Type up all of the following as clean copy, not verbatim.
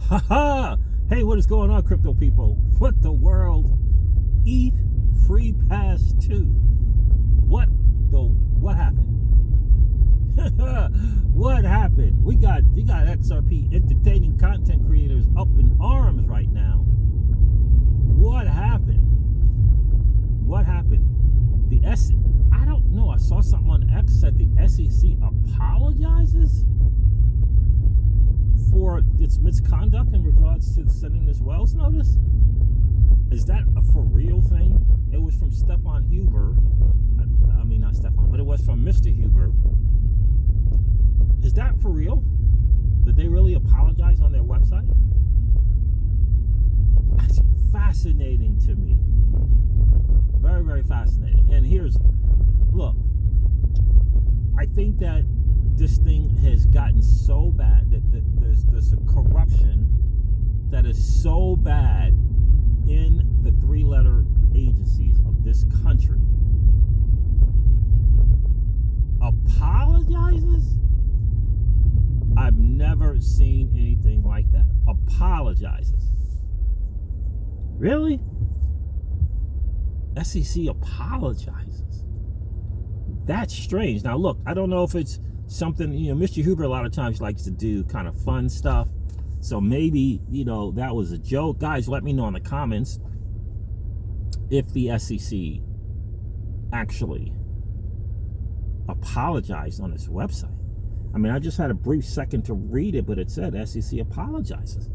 Haha! Hey, what is going on, crypto people? What the world? ETH Free Pass 2. What happened? What happened? You got XRP entertaining content creators up in arms right now. What happened? I don't know. I saw something on X that the SEC apologizes for its misconduct in regards to sending this Wells notice. Is that a for real thing? It was from Stefan Huber. I mean, not Stefan, but it was from Mr. Huber. Is that for real? Did they really apologize on their website? That's fascinating to me. Very, very fascinating. And look, I think that this thing has gotten so bad that there's a corruption that is so bad in the three-letter agencies of this country. Apologizes? I've never seen anything like that. Apologizes. Really? SEC apologizes. That's strange. Now, look, I don't know if it's something, Mr. Huber a lot of times likes to do kind of fun stuff. So maybe, that was a joke. Guys, let me know in the comments if the SEC actually apologized on its website. I mean, I just had a brief second to read it, but it said SEC apologizes.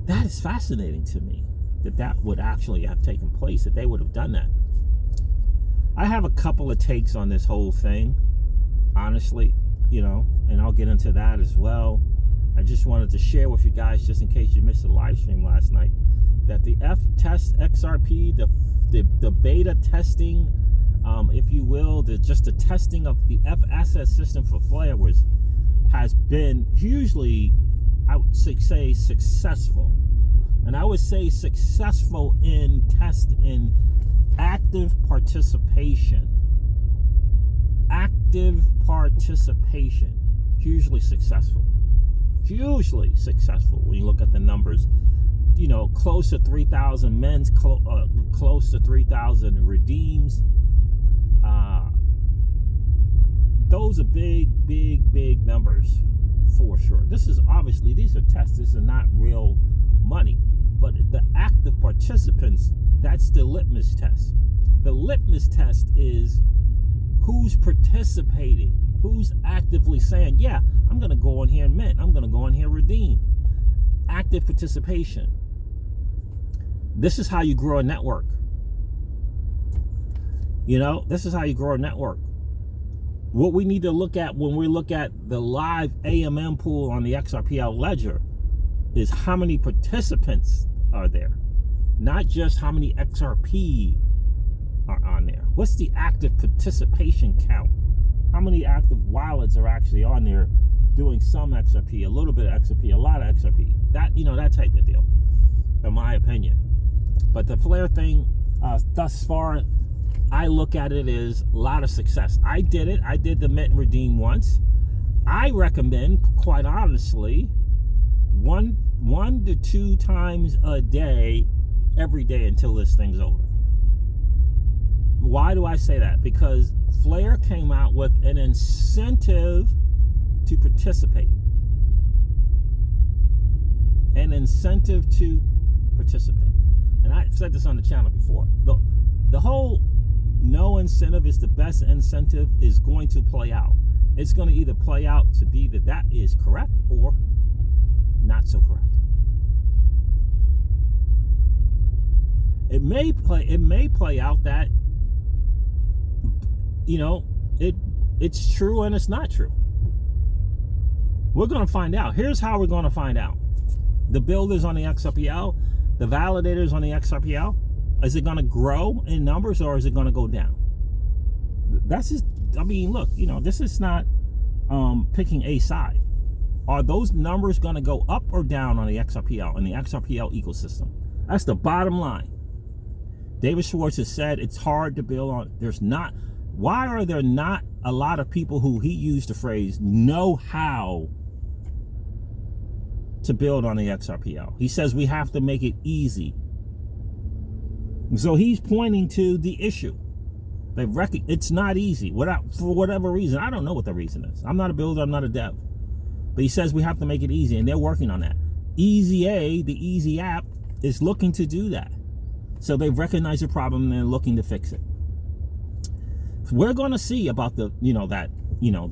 That is fascinating to me, that would actually have taken place, that they would have done that. I have a couple of takes on this whole thing, honestly, and I'll get into that as well. I just wanted to share with you guys, just in case you missed the live stream last night, that the F-Test XRP, the beta testing, if you will, just the testing of the F-Asset system for Flare has been hugely, I would say, successful. And I would say successful in active participation. Active participation. Hugely successful when you look at the numbers. Close to 3,000 mens, close to 3,000 redeems. Those are big numbers for sure. These are tests. This is not real money. But the active participants, that's the litmus test. The litmus test is who's participating, who's actively saying, yeah, I'm going to go in here and mint. I'm going to go in here and redeem. Active participation. This is how you grow a network. This is how you grow a network. What we need to look at when we look at the live AMM pool on the XRPL ledger is how many participants are there, not just how many XRP are on there. What's the active participation count? How many active wallets are actually on there doing some XRP, a little bit of XRP, a lot of XRP? That type of deal, in my opinion. But the Flare thing, thus far, I look at it as a lot of success. I did it. I did the mint and redeem once. I recommend, quite honestly, one to two times a day, every day until this thing's over. Why do I say that? Because Flare came out with an incentive to participate. An incentive to participate. And I've said this on the channel before. Look, the whole no incentive is the best incentive is going to play out. It's going to either play out to be that is correct or not so correct. It may play out that it's true and it's not true. We're going to find out. Here's how we're going to find out. The builders on the XRPL, the validators on the XRPL, is it going to grow in numbers or is it going to go down? That's just, look, this is not picking a side. Are those numbers going to go up or down on the XRPL and the XRPL ecosystem? That's the bottom line. David Schwartz has said it's hard to build on. Why are there not a lot of people who he used the phrase know how to build on the XRPL. He says we have to make it easy. So he's pointing to the issue. It's not easy. For whatever reason. I don't know what the reason is. I'm not a builder. I'm not a dev. But he says we have to make it easy, and they're working on that. EasyA, the Easy app, is looking to do that. So they've recognized the problem and they're looking to fix it. We're going to see about the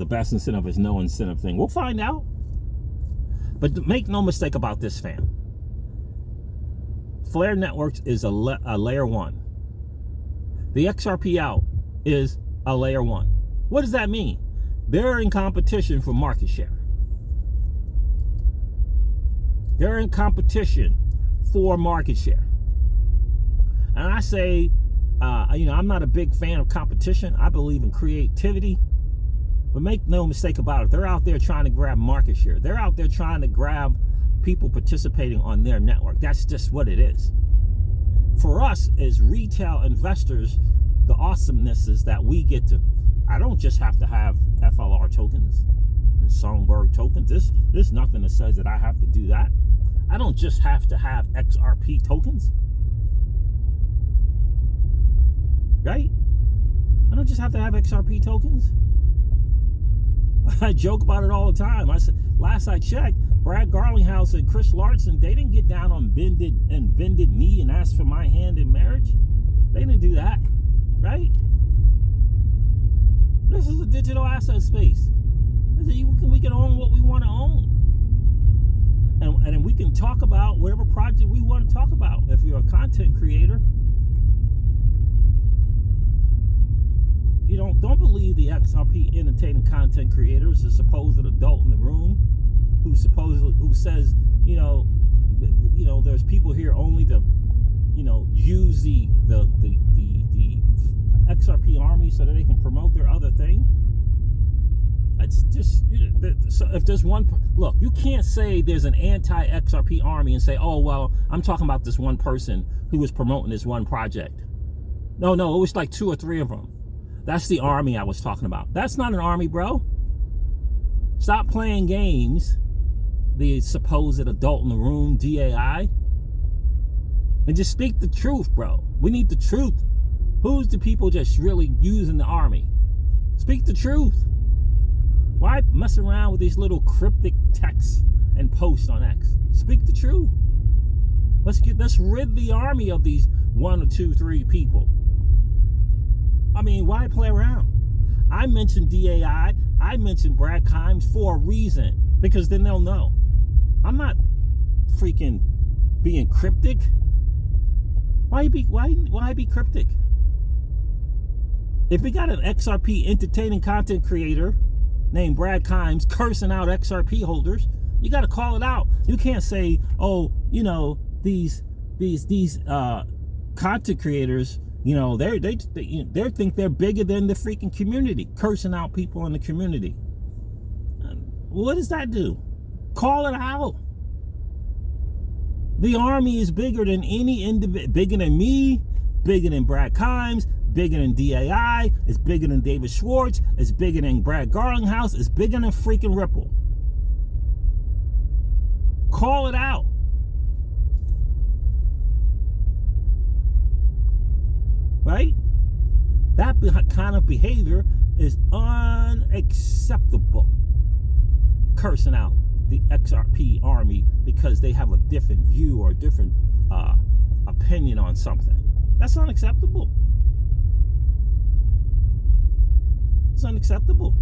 best incentive is no incentive thing. We'll find out. But make no mistake about this, fam. Flare Networks is a layer 1. The XRPL is a layer 1. What does that mean? They're in competition for market share. They're in competition for market share. And I say, I'm not a big fan of competition. I believe in creativity. But make no mistake about it. They're out there trying to grab market share. They're out there trying to grab people participating on their network. That's just what it is. For us as retail investors, the awesomeness is that we get to, I don't just have to have FLR tokens and Songbird tokens. There's nothing that says that I have to do that. I don't just have to have XRP tokens. Right? I don't just have to have XRP tokens. I joke about it all the time. I said, last I checked, Brad Garlinghouse and Chris Larson, they didn't get down on bended knee and ask for my hand in marriage. They didn't do that, right? This is a digital asset space. We can own what we want to own. And we can talk about whatever project we want to talk about. If you're a content creator, don't believe the XRP entertaining content creators, the supposed adult in the room who says, there's people here only to, use the XRP army so that they can promote their other thing. It's just, so if there's look, you can't say there's an anti-XRP army and say, oh, well, I'm talking about this one person who was promoting this one project. No, it was like 2 or 3 of them. That's the army I was talking about. That's not an army, bro. Stop playing games, the supposed adult in the room, DAI, and just speak the truth, bro. We need the truth. Who's the people just really using the army? Speak the truth. Why mess around with these little cryptic texts and posts on X? Speak the truth. Let's rid the army of these 1 or 2, 3 people. I mean, why play around? I mentioned DAI. I mentioned Brad Kimes for a reason, because then they'll know. I'm not freaking being cryptic. Why be cryptic? If we got an XRP entertaining content creator named Brad Kimes cursing out XRP holders, you got to call it out. You can't say, oh, these content creators, they think they're bigger than the freaking community, cursing out people in the community. What does that do? Call it out. The army is bigger than any individual, bigger than me, bigger than Brad Kimes, bigger than DAI, it's bigger than David Schwartz, it's bigger than Brad Garlinghouse, it's bigger than freaking Ripple. Call it out. Right? That kind of behavior is unacceptable. Cursing out the XRP army because they have a different view or a different opinion on something. That's unacceptable. It's unacceptable.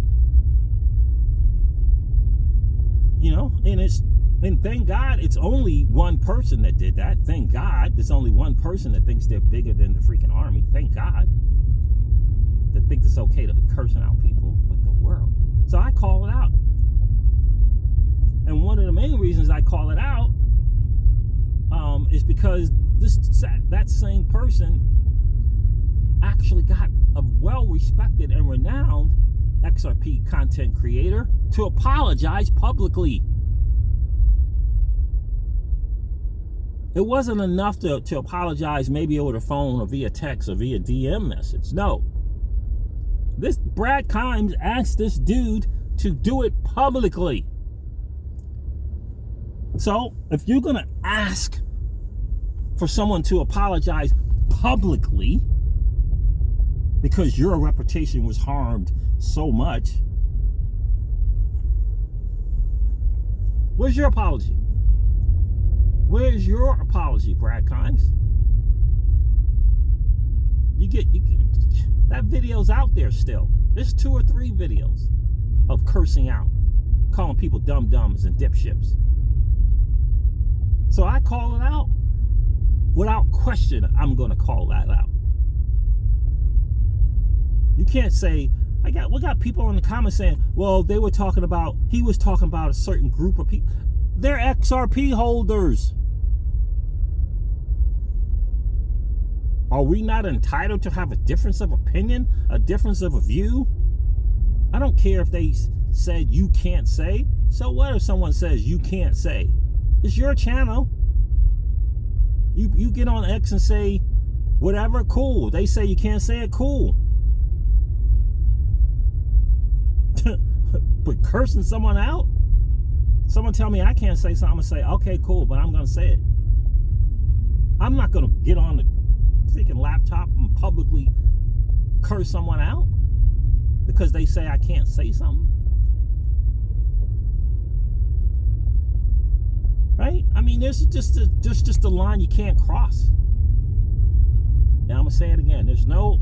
And thank God it's only one person that did that. Thank God there's only one person that thinks they're bigger than the freaking army. Thank God. That think it's okay to be cursing out people with the world. So I call it out. And one of the main reasons I call it out is because that same person actually got a well-respected and renowned XRP content creator to apologize publicly. It wasn't enough to apologize maybe over the phone or via text or via DM message. No. This Brad Kimes asked this dude to do it publicly. So if you're going to ask for someone to apologize publicly because your reputation was harmed so much, where's your apology? Where's your apology, Brad Kimes? You get that video's out there still. There's 2 or 3 videos of cursing out, calling people dum-dums and dipshits. So I call it out. Without question, I'm going to call that out. You can't say, we got people in the comments saying, well, he was talking about a certain group of people. They're XRP holders. Are we not entitled to have a difference of opinion, a difference of a view? I don't care if they said you can't say. So what if someone says you can't say? It's your channel. You get on X and say whatever, cool. They say you can't say it, cool. But cursing someone out? Someone tell me I can't say something, I'm going to say, okay, cool, but I'm going to say it. I'm not going to get on the freaking laptop and publicly curse someone out because they say I can't say something. Right? I mean, there's just a line you can't cross. Now I'm going to say it again. There's no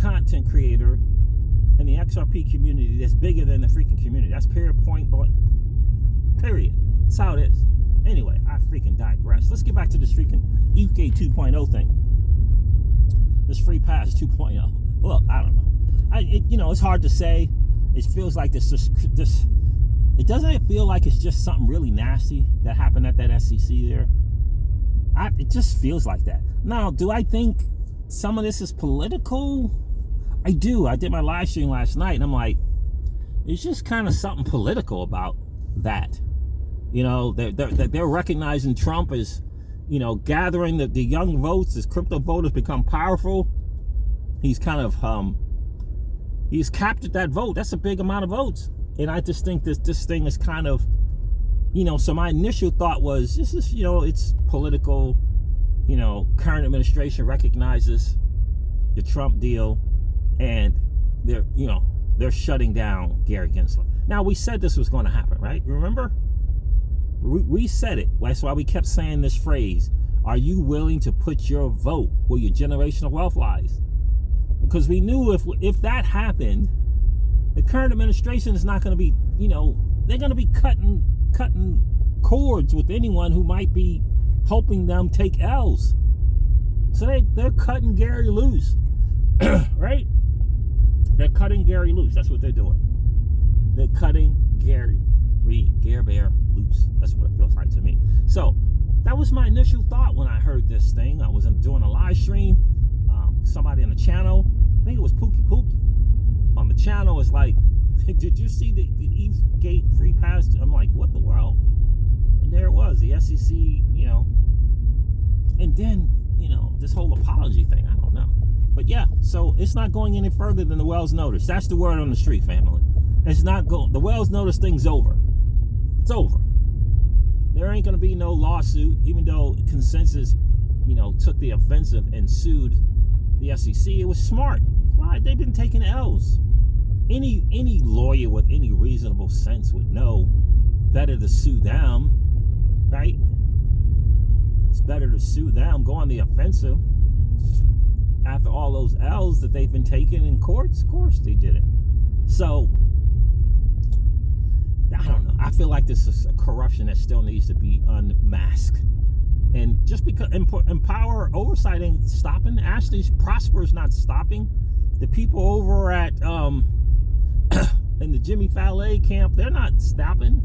content creator in the XRP community that's bigger than the freaking community. That's period, point blank. Period. That's how it is. Anyway, I freaking digress. Let's get back to this freaking ETH 2.0 thing. This free pass 2.0. Look, I don't know. It's hard to say. It feels like this. It doesn't feel like it's just something really nasty that happened at that SEC there. It just feels like that. Now, do I think some of this is political? I do. I did my live stream last night, and I'm like, there's just kind of something political about that. They're recognizing Trump as, gathering the young votes as crypto voters become powerful. He's kind of he's captured that vote. That's a big amount of votes. And I just think this thing is kind of, so my initial thought was, this is, it's political. Current administration recognizes the Trump deal, and they're shutting down Gary Gensler. Now, we said this was going to happen, right? Remember? We said it. That's why we kept saying this phrase. Are you willing to put your vote where your generational wealth lies? Because we knew if that happened, the current administration is not going to be, they're going to be cutting cords with anyone who might be helping them take L's. So they're cutting Gary loose, right? They're cutting Gary loose. That's what they're doing. They're cutting Gary Bear loose. That's what it feels like to me. So that was my initial thought when I heard this thing. I was doing a live stream. Somebody on the channel, I think it was Pookie on the channel, was like, did you see the ETH gate free pass? I'm like, what the world? And there it was, the SEC, and then, this whole apology thing. I don't know. But yeah, so it's not going any further than the Wells notice. That's the word on the street, family. It's not going. The Wells notice thing's over. It's over. There ain't going to be no lawsuit, even though Consensus, took the offensive and sued the SEC. It was smart. Why? They've been taking L's. Any lawyer with any reasonable sense would know better to sue them, right? It's better to sue them, go on the offensive. After all those L's that they've been taking in courts, of course they did it. So, I don't know. I feel like this is a corruption that still needs to be unmasked. And just because Empower Oversight ain't stopping, Ashley Prosper's not stopping. The people over at in the Jimmy Fallon camp, they're not stopping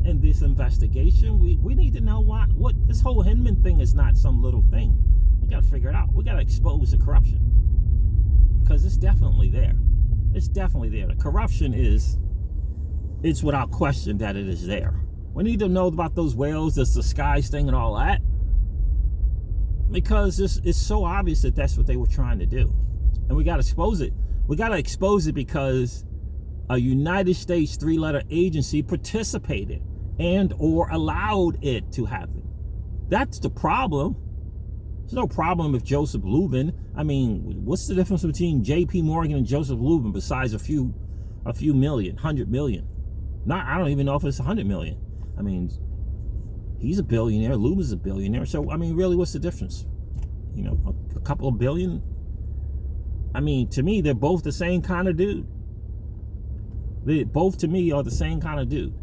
in this investigation. We need to know what this whole Hinman thing is. Not some little thing. We got to figure it out. We got to expose the corruption, because it's definitely there. It's definitely there. The corruption it's without question that it is there. We need to know about those whales, this disguise thing and all that, because it's so obvious that that's what they were trying to do. And we got to expose it. We got to expose it because a United States 3-letter agency participated and or allowed it to happen. That's the problem. There's no problem if Joseph Lubin, I mean, what's the difference between JP Morgan and Joseph Lubin besides a few million, 100 million? I don't even know if it's 100 million. I mean, he's a billionaire, Lubin's a billionaire. So, I mean, really, what's the difference? You know, a couple of billion? I mean, to me, they're both the same kind of dude. They both, to me, are the same kind of dude.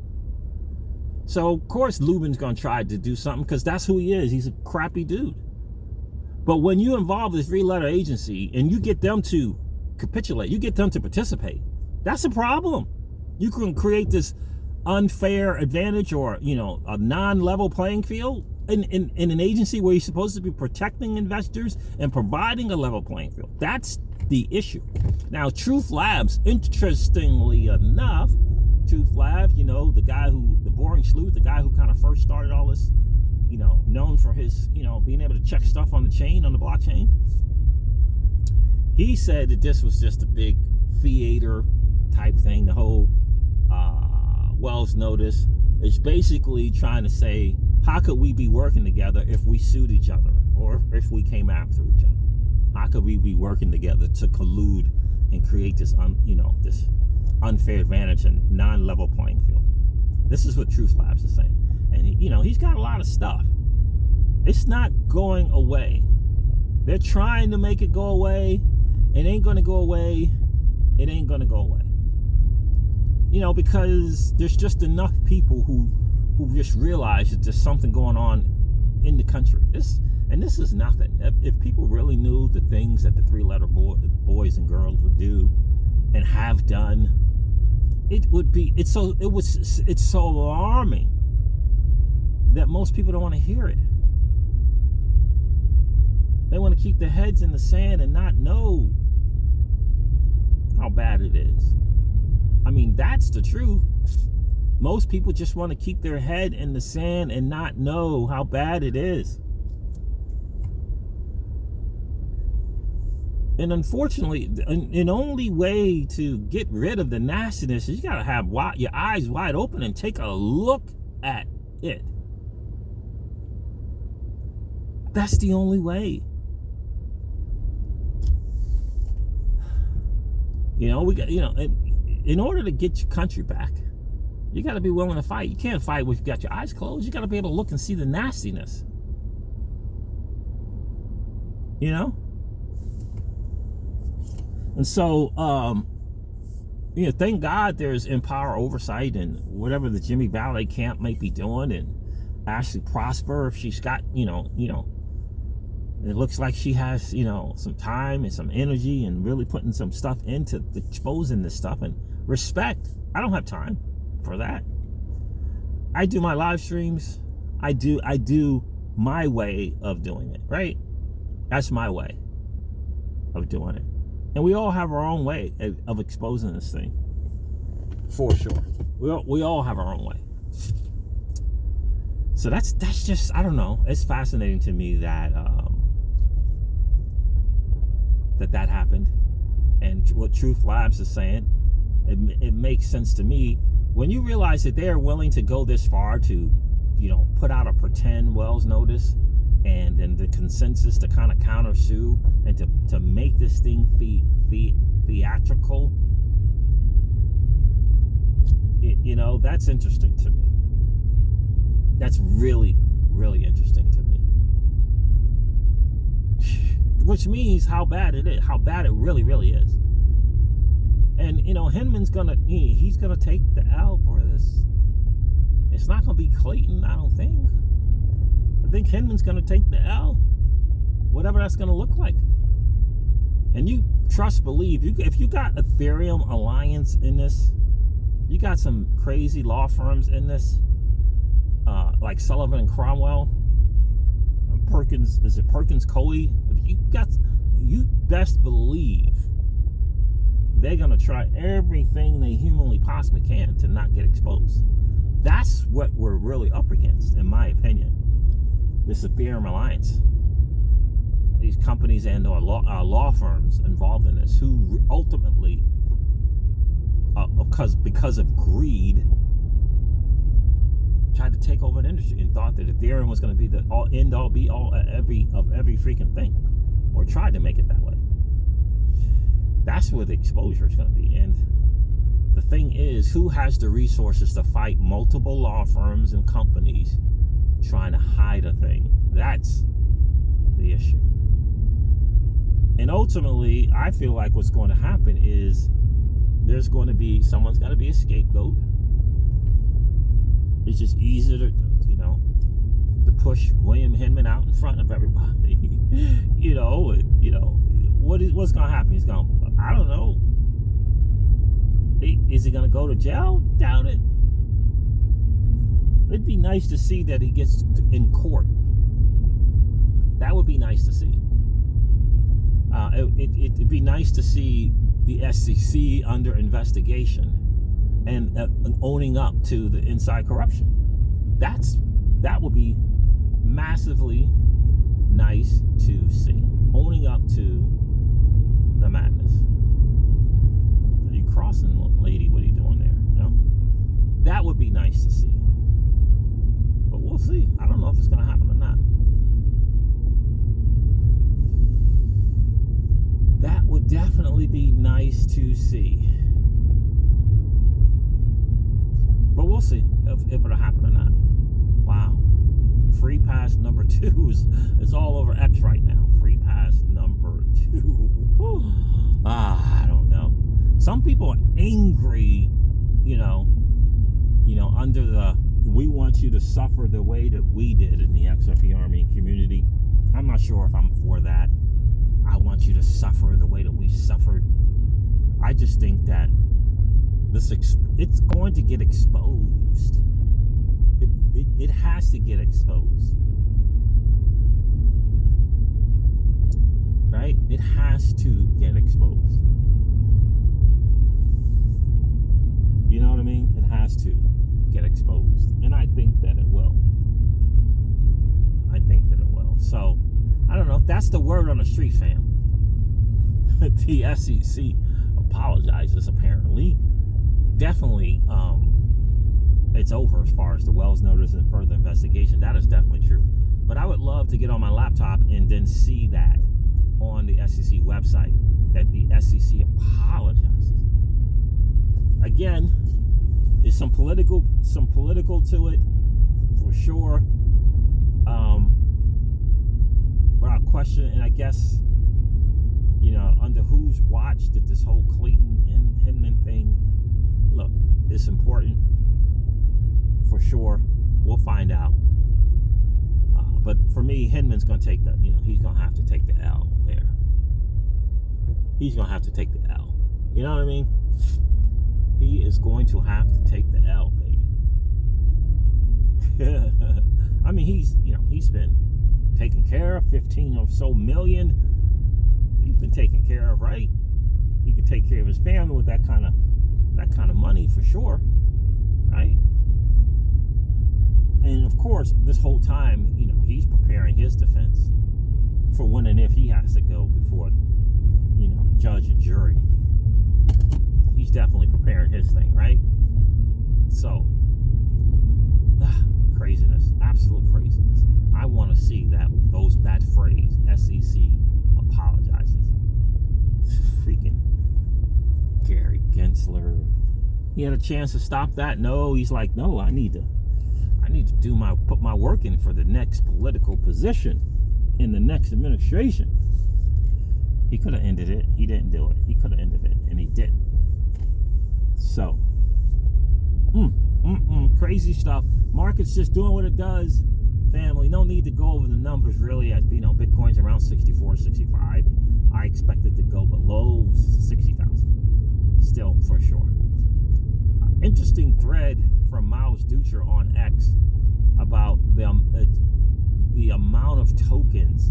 So, of course, Lubin's going to try to do something because that's who he is. He's a crappy dude. But when you involve this three-letter agency and you get them to capitulate, you get them to participate, that's a problem. You can create this unfair advantage or, you know, a non-level playing field in an agency where you're supposed to be protecting investors and providing a level playing field. That's the issue. Now, Truth Labs, interestingly enough, Truth Labs, you know, the boring sleuth, the guy who kind of first started all this, you know, known for his, you know, being able to check stuff on the chain, on the blockchain. He said that this was just a big theater type thing. The whole Wells notice is basically trying to say, how could we be working together if we sued each other or if we came after each other? How could we be working together to collude and create this, this unfair advantage and non-level playing field? This is what Truth Labs is saying. And, he's got a lot of stuff. It's not going away. They're trying to make it go away. It ain't going to go away. It ain't going to go away. Because there's just enough people who just realize that there's something going on in the country. This is nothing. If people really knew the things that the three-letter boys and girls would do and have done, it's so alarming that most people don't want to hear it. They want to keep their heads in the sand and not know how bad it is. I mean, that's the truth. Most people just want to keep their head in the sand and not know how bad it is. And unfortunately, an only way to get rid of the nastiness is you got to have your eyes wide open and take a look at it. That's the only way. In order to get your country back, you got to be willing to fight. You can't fight when you've got your eyes closed. You got to be able to look and see the nastiness. And so, thank God there's Empower Oversight and whatever the Jimmy Valley camp might be doing, and Ashley Prosper, if she's got, it looks like she has, some time and some energy and really putting some stuff into exposing this stuff, and respect. I don't have time for that. I do my live streams. I do my way of doing it, right? That's my way of doing it. And we all have our own way of exposing this thing. For sure. We all have our own way. So that's just, I don't know. It's fascinating to me that that happened. And what Truth Labs is saying, it makes sense to me. When you realize that they're willing to go this far to, put out a pretend Wells notice, and then the consensus to kind of countersue and to make this thing theatrical, that's interesting to me. That's really, really interesting to me. Which means how bad it is, how bad it really, really is. And, Hinman's he's gonna take the L for this. It's not gonna be Clayton, I don't think. I think Hinman's gonna take the L, whatever that's gonna look like. And you believe, if you got Ethereum Alliance in this, you got some crazy law firms in this, like Sullivan and Cromwell, Perkins Coie. You best believe they're gonna try everything they humanly possibly can to not get exposed. That's what we're really up against, in my opinion. This Ethereum Alliance, these companies and law firms involved in this, who ultimately, because of greed, tried to take over an industry and thought that Ethereum was going to be the end all be all of every freaking thing, or tried to make it that way. That's where the exposure is going to be. And the thing is, who has the resources to fight multiple law firms and companies trying to hide a thing? That's the issue. And ultimately, I feel like what's going to happen is someone's got to be a scapegoat. It's just easier to push William Hinman out in front of everybody. What's going to happen? He's going, I don't know. Is he going to go to jail? Doubt it. It'd be nice to see that he gets in court. That would be nice to see. It'd be nice to see the SEC under investigation and owning up to the inside corruption. That would be massively nice to see. Owning up to the madness. Are you crossing, lady? What are you doing there? No? That would be nice to see. But we'll see. I don't know if it's going to happen or not. That would definitely be nice to see. But we'll see if it'll happen or not. Wow. Free pass number 2 is all over X right now. Free pass number 2. I don't know. Some people are angry, under the, we want you to suffer the way that we did in the XRP Army community. I'm not sure if I'm for that. I want you to suffer the way that we suffered. I just think that it's going to get exposed. It has to get exposed. Right? It has to get exposed. You know what I mean? It has to get exposed. And I think that it will. So, I don't know. That's the word on the street, fam. The SEC apologizes, apparently. Definitely, it's over as far as the Wells notice and further investigation. That is definitely true. But I would love to get on my laptop and then see that on the SEC website, that the SEC apologizes. Again, there's some political to it, for sure. But I'll question, and I guess, under whose watch did this whole Clayton and Hinman thing? Look, it's important, for sure. We'll find out. But for me, Hinman's going to take the, he's going to have to take the L there. He's going to have to take the L. You know what I mean? He is going to have to take the L, baby. I mean, he's been taken care of, 15 or so million. He's been taken care of, right? He could take care of his family with that kind of money, for sure, right? And of course, this whole time, he's preparing his defense for when and if he has to go before, judge and jury. He's definitely preparing his thing, right? So, craziness, absolute craziness. I want to see that phrase, SEC apologizes. Freaking Gary Gensler. He had a chance to stop that. No, he's like, no, I need to put my work in for the next political position in the next administration. He could have ended it. He didn't do it. He could have ended it, and he didn't. So, crazy stuff. Market's just doing what it does. Family, no need to go over the numbers really. Bitcoin's around 64, 65. I expect it to go below 60,000. Still, for sure. Interesting thread from Miles Dutra on X about the amount of tokens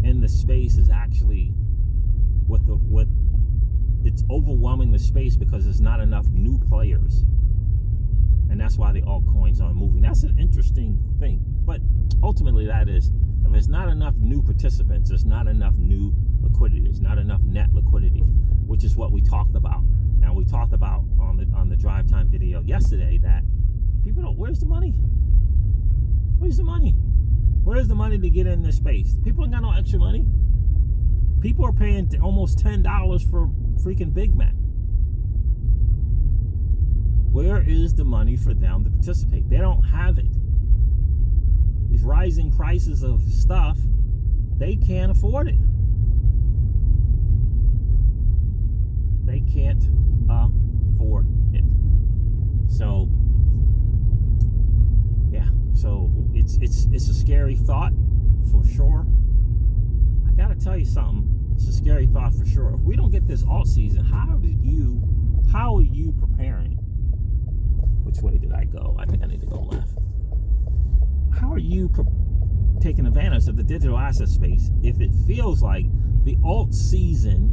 in the space is actually it's overwhelming the space because there's not enough new players, and that's why the altcoins aren't moving. That's an interesting thing, but ultimately that is, if there's not enough new participants, there's not enough new liquidity, there's not enough net liquidity, which is what we talked about. And we talked about on the drive time video yesterday that people don't, where's the money? Where's the money? Where's the money to get in this space? People ain't got no extra money. People are paying almost $10 for freaking Big Mac. Where is the money for them to participate? They don't have it. These rising prices of stuff, they can't afford it. They can't afford it. So, yeah. So it's a scary thought for sure. I gotta tell you something. It's a scary thought for sure. If we don't get this alt season, how are you preparing? Which way did I go? I think I need to go left. How are you taking advantage of the digital asset space if it feels like the alt season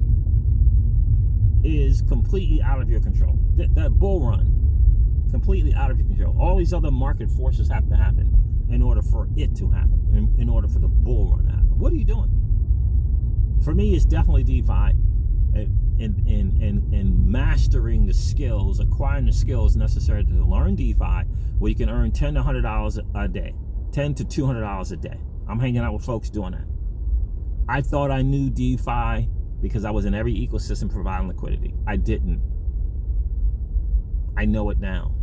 is completely out of your control? That bull run, completely out of your control. All these other market forces have to happen in order for it to happen, in order for the bull run to happen. What are you doing? For me, it's definitely DeFi and mastering the skills, acquiring the skills necessary to learn DeFi, where you can earn $10 to $100 a day, $10 to $200 a day. I'm hanging out with folks doing that. I thought I knew DeFi because I was in every ecosystem providing liquidity. I didn't. I know it now.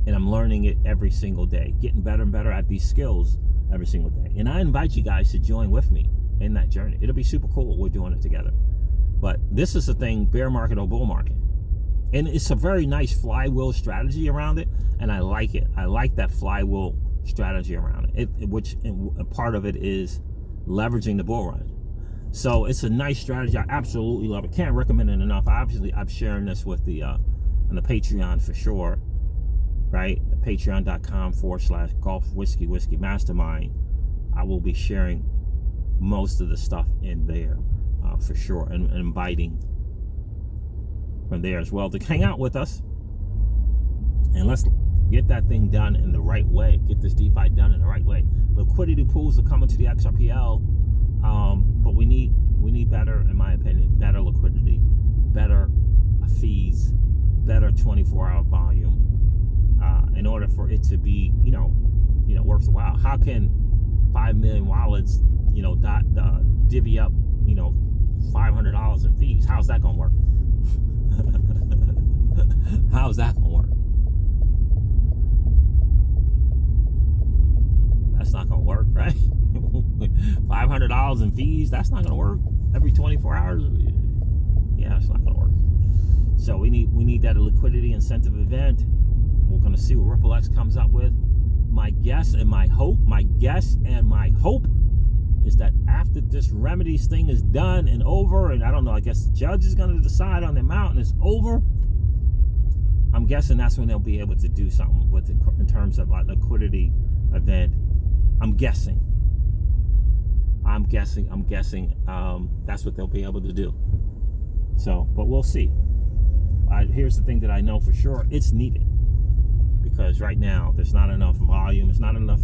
And I'm learning it every single day, getting better and better at these skills every single day. And I invite you guys to join with me in that journey. It'll be super cool. We're doing it together. But this is the thing, bear market or bull market. And it's a very nice flywheel strategy around it. And I like it. I like that flywheel strategy around it, which a part of it is leveraging the bull run. So it's a nice strategy. I absolutely love it. Can't recommend it enough. Obviously, I'm sharing this with the on the Patreon for sure, right? Patreon.com/Golf Whiskey Mastermind. I will be sharing most of the stuff in there for sure, and inviting from there as well to hang out with us. And let's get that thing done in the right way. Get this DeFi done in the right way. Liquidity pools are coming to the XRPL, but we need better, in my opinion, better liquidity, better fees, better 24-hour volume, in order for it to be, worth a while. How can 5 million wallets, divvy up, $500 in fees? How's that gonna work? How's that gonna work? That's not gonna work, right? $500 in fees, that's not gonna work every 24 hours. Yeah, it's not gonna work. So we need that liquidity incentive event. We're gonna see what Ripple X comes up with. My guess and my hope is that after this remedies thing is done and over, and I don't know, I guess the judge is gonna decide on the amount and it's over, I'm guessing that's when they'll be able to do something with it in terms of like liquidity event. I'm guessing that's what they'll be able to do. So, but we'll see. Here's the thing that I know for sure: it's needed, because right now there's not enough volume, there's not enough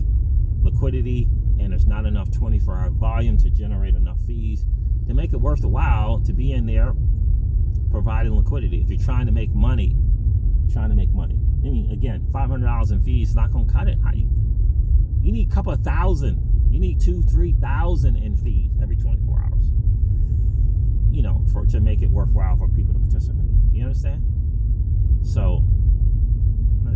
liquidity, and there's not enough 24-hour volume to generate enough fees to make it worth the while to be in there providing liquidity. If you're trying to make money, I mean, again, $500 in fees is not going to cut it. You need a couple of thousand. You need 2,000-3,000 in fees every 24 hours. To make it worthwhile for people to participate. You understand? So,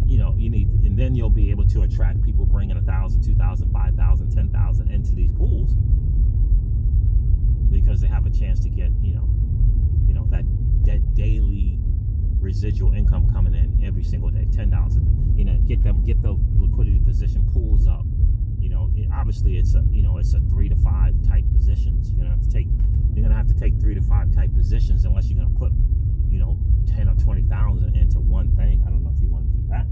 you need, and then you'll be able to attract people bringing 1,000, 2,000, 5,000, 10,000 into these pools, because they have a chance to get, that daily residual income coming in every single day, $10 a day. Get the liquidity position pools up. Obviously it's a 3 to 5 type positions. You're gonna have to take 3 to 5 type positions, unless you're gonna put 10 or 20,000 into one thing. I don't know if you want to do that,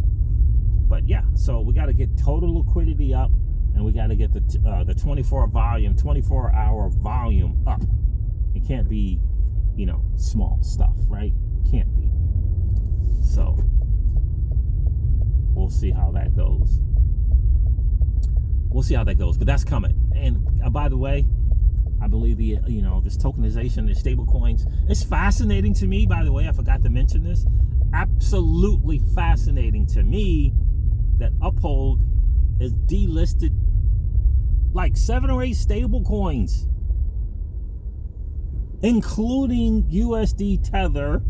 but yeah. So we got to get total liquidity up, and we got to get the 24-hour volume up. It can't be small stuff, right? Can't be. So we'll see how that goes. But that's coming. And by the way, I believe this tokenization, the stable coins, it's fascinating to me. By the way, I forgot to mention this. Absolutely fascinating to me that Uphold is delisted like 7 or 8 stable coins, including USD Tether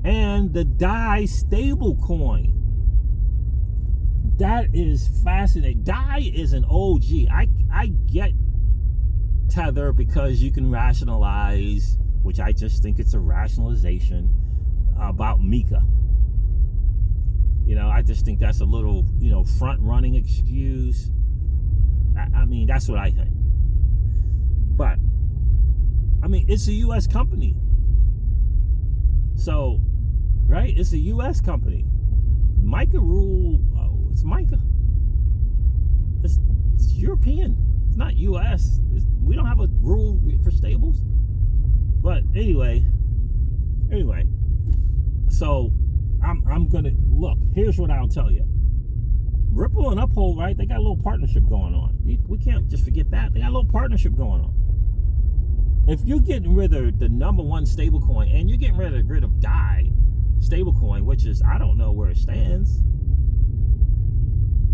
and the DAI stable coin. That is fascinating. DAI is an OG. I get Tether because you can rationalize, which I just think it's a rationalization about Mika. I just think that's a little, front-running excuse. I mean, that's what I think. But, I mean, it's a U.S. company. So, right? It's a U.S. company. Micah rule, it's Micah. It's European. It's not U.S. We don't have a rule for stables. But anyway, so I'm gonna look. Here's what I'll tell you. Ripple and Uphold, right? They got a little partnership going on. We can't just forget that. They got a little partnership going on. If you're getting rid of the number one stablecoin and you're getting rid of DAI stablecoin, which is, I don't know where it stands.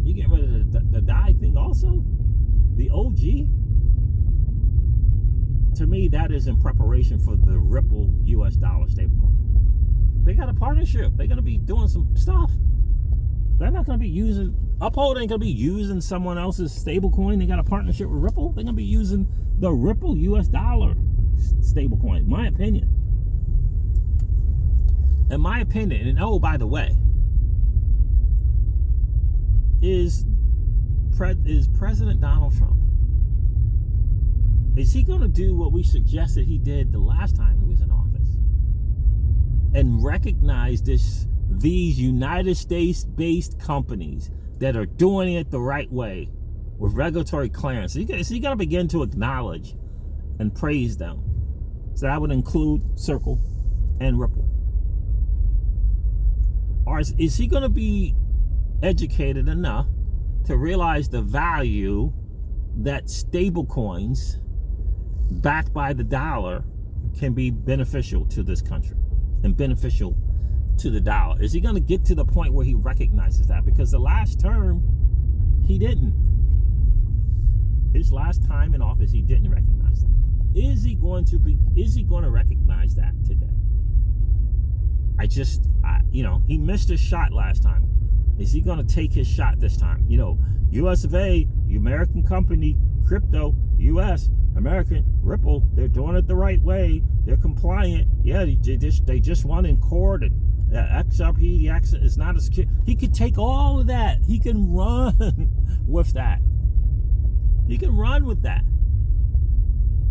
You getting rid of the DAI thing also? The OG? To me, that is in preparation for the Ripple US dollar stablecoin. They got a partnership. They're going to be doing some stuff. They're not going to be using, Uphold ain't going to be using someone else's stablecoin. They got a partnership with Ripple. They're going to be using the Ripple US dollar stablecoin, my opinion. In my opinion, and oh, by the way, is President Donald Trump, is he going to do what we suggested he did the last time he was in office and recognize these United States-based companies that are doing it the right way with regulatory clearance? So you got to begin to acknowledge and praise them. So that would include Circle and Ripple. Or is he going to be educated enough to realize the value that stable coins backed by the dollar can be beneficial to this country and beneficial to the dollar? Is he going to get to the point where he recognizes that? Because the last term, he didn't. His last time in office, he didn't recognize that. Is he going to recognize that today? He missed his shot last time. Is he going to take his shot this time? US of A, American company, crypto, US, American, Ripple, they're doing it the right way. They're compliant. Yeah, they just won in court. And XRP, the accent is not a secure. He could take all of that. He can run with that. He can run with that.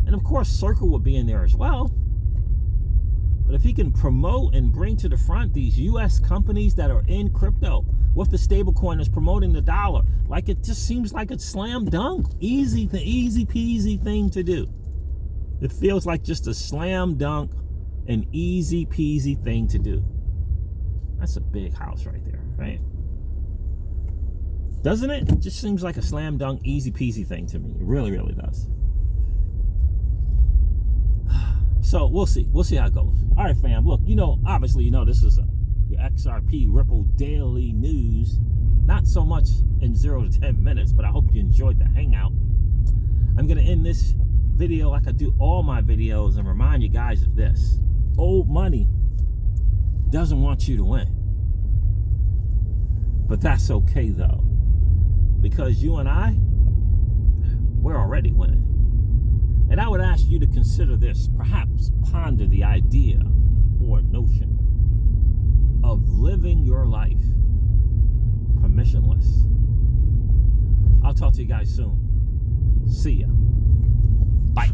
And of course, Circle would be in there as well. But if he can promote and bring to the front these U.S. companies that are in crypto with the stablecoin that's promoting the dollar, like it just seems like a slam dunk, easy peasy thing to do. It feels like just a slam dunk, an easy peasy thing to do. That's a big house right there, right? Doesn't it? It just seems like a slam dunk, easy peasy thing to me. It really, really does. So we'll see. We'll see how it goes. All right, fam. Look, obviously, this is your XRP Ripple daily news. Not so much in 0 to 10 minutes, but I hope you enjoyed the hangout. I'm going to end this video like I do all my videos and remind you guys of this. Old money doesn't want you to win. But that's okay, though. Because you and I, we're already winning. And I would ask you to consider this, perhaps ponder the idea or notion of living your life permissionless. I'll talk to you guys soon. See ya. Bye.